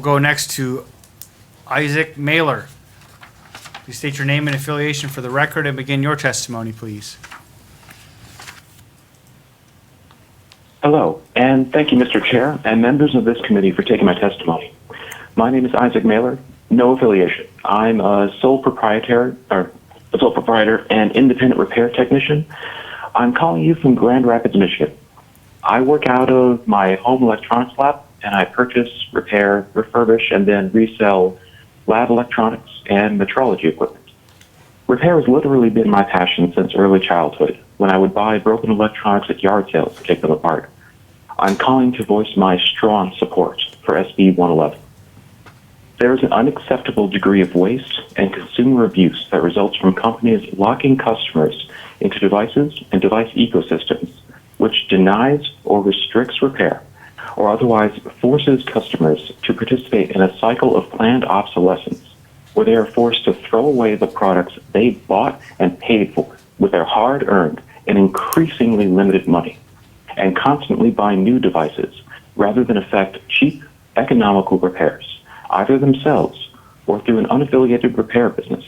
go next to Isaac Mailer. Please state your name and affiliation for the record and begin your testimony, please. Hello, and thank you, Mr. Chair and members of this committee for taking my testimony. My name is Isaac Mailer, no affiliation. I'm a sole proprietor and independent repair technician. I'm calling you from Grand Rapids, Michigan. I work out of my home electronics lab, and I purchase, repair, refurbish, and then resell lab electronics and metrology equipment. Repair has literally been my passion since early childhood, when I would buy broken electronics at yard sales to take them apart. I'm calling to voice my strong support for SB 111. There is an unacceptable degree of waste and consumer abuse that results from companies locking customers into devices and device ecosystems, which denies or restricts repair, or otherwise forces customers to participate in a cycle of planned obsolescence, where they are forced to throw away the products they bought and paid for with their hard-earned and increasingly limited money, and constantly buy new devices rather than effect cheap, economical repairs, either themselves or through an unaffiliated repair business.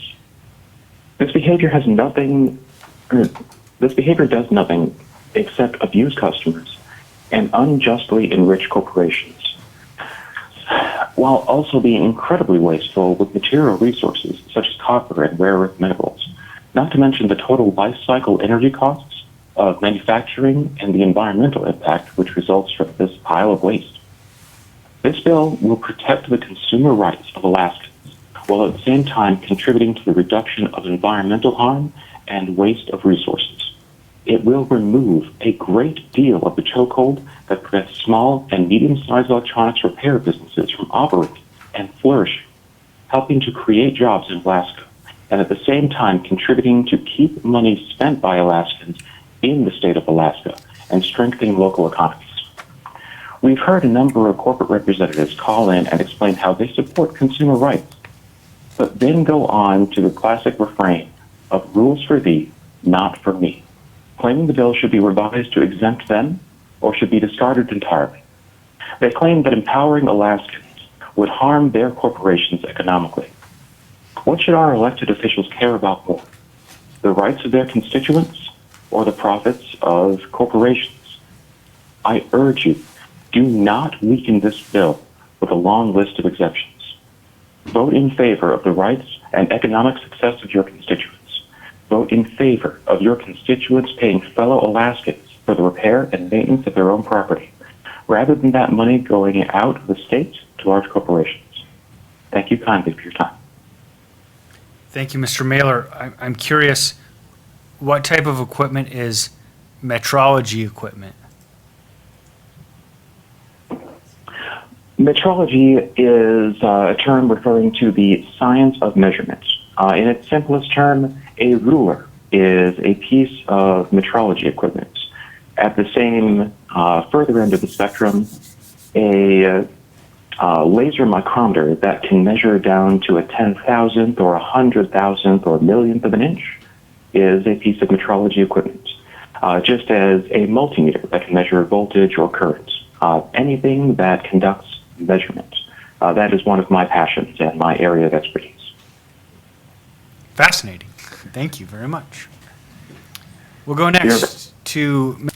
This behavior does nothing except abuse customers and unjustly enrich corporations, while also being incredibly wasteful with material resources such as copper and rare earth minerals, not to mention the total life cycle energy costs of manufacturing and the environmental impact which results from this pile of waste. This bill will protect the consumer rights of Alaskans, while at the same time contributing to the reduction of environmental harm and waste of resources. It will remove a great deal of the chokehold that prevents small and medium-sized electronics repair businesses from operating and flourishing, helping to create jobs in Alaska, and at the same time contributing to keep money spent by Alaskans in the state of Alaska and strengthening local economies. We've heard a number of corporate representatives call in and explain how they support consumer rights, but then go on to the classic refrain of rules for thee, not for me, claiming the bill should be revised to exempt them or should be discarded entirely. They claim that empowering Alaskans would harm their corporations economically. What should our elected officials care about more? The rights of their constituents or the profits of corporations? I urge you, do not weaken this bill with a long list of exemptions. Vote in favor of the rights and economic success of your constituents. Vote in favor of your constituents paying fellow Alaskans for the repair and maintenance of their own property, rather than that money going out of the state to large corporations. Thank you kindly for your time. Thank you, Mr. Mailer. I'm curious, what type of equipment is metrology equipment? Metrology is a term referring to the science of measurement. In its simplest term, a ruler is a piece of metrology equipment. At the same further end of the spectrum, a laser micrometer that can measure down to a 10,000th or 100,000th or millionth of an inch is a piece of metrology equipment, just as a multimeter that can measure voltage or current. Anything that conducts measurement. That is one of my passions and my area of expertise. Fascinating. Thank you very much. We'll go next to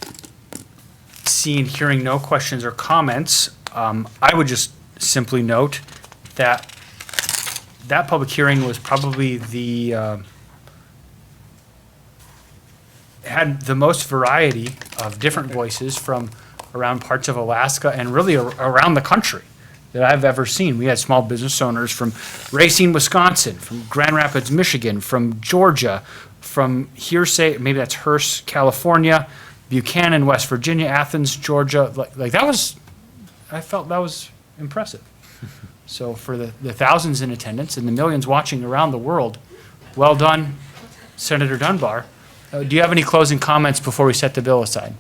seeing and hearing no questions or comments. I would just simply note that that public hearing was probably had the most variety of different voices from around parts of Alaska and really around the country that I've ever seen. We had small business owners from Racine, Wisconsin, from Grand Rapids, Michigan, from Georgia, from Hearsay, maybe that's Hearst, California, Buchanan, West Virginia, Athens, Georgia. Like that was, I felt that was impressive. So for the thousands in attendance and the millions watching around the world, well done, Senator Dunbar. Do you have any closing comments before we set the bill aside?